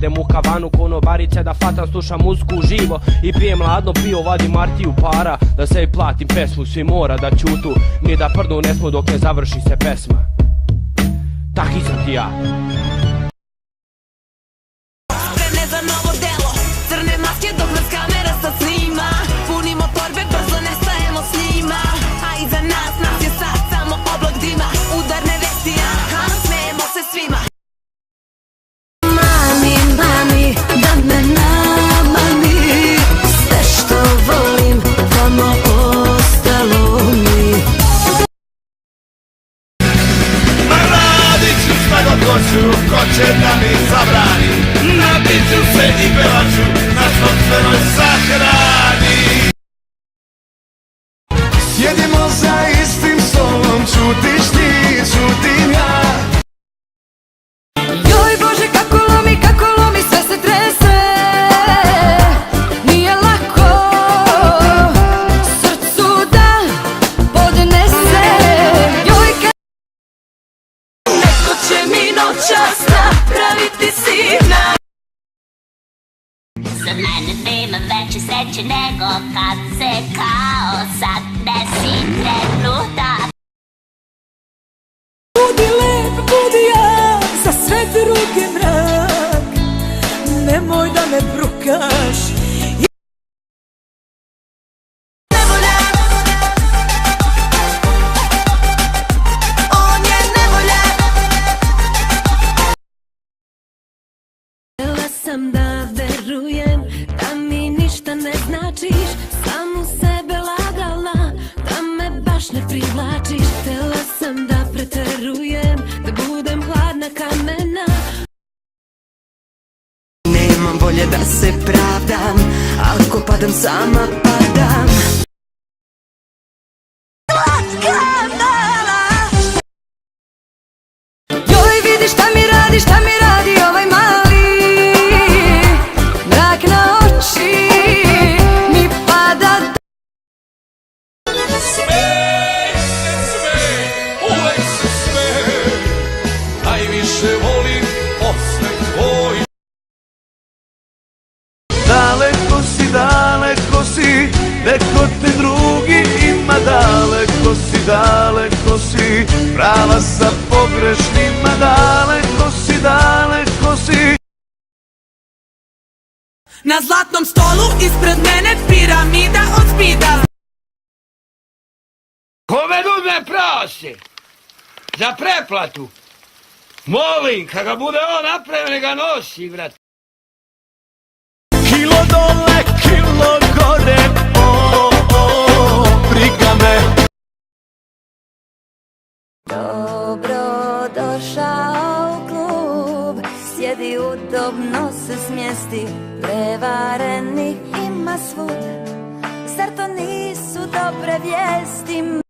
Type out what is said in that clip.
odem u kavanu konobarice da fatam, slušam muziku uživo i pijem ladno pivo, vadim martiju para da sebi platim pesmu, svi mora da ćutu, ni da prdnu ne smo dok ne završi se pesma. Taki sam ti ja. Spremne za novo delo, crne maske dok nas kamera sad snima, punimo torbe, brzo nestajemo s njima, a iza nas je sad samo oblak dima, udarne vesti, aha, smejemo se svima. Mami, da me namami, sve što volim tamo ostalo mi. Ma radit ću sve dok hoću, ko će da mi zabrani, napit ću se i pevaću na sopstvenoj sahrani. Sjedimo za istim stolom, čutiš ti, čutim ja. Joj Bože, kako lomi, sve se trese, nije lako srcu da podnese. Joj kad neko će mi noćas napraviti sina. Za mene nema veće sreće nego kad se kao sad desi trenutak. Budi lep, budi ja, za sve druge mrak, nemoj da me brukaš. Nevolja, on je nevolja. Htjela sam da verujem da mi ništa ne značiš, samu sebe lagala da me baš ne privlačiš. Htjela sam da preterujem, da budem hladna kamena. Nemam volje da se pravdam, ako padam sama padam. Joj vidi šta mi radi ovaj mali, mrak na oči mi pada. Smej se, uvek se smej, najviše volim osmeh tvoj. Daleko si, neko te drugi ima. Daleko si, prava sa pogrešnima. Daleko si. Na zlatnom stolu ispred mene piramida od spida. Kome uzme prosi za preplatu, molim, kad ga bude on napravio, ga nosi, vrat. Kilo dole, kilo gore, briga me. Dobro došao u klub, sjedi udobno se smjesti, prevarenih ima svud. Zar to nisu dobre vijesti?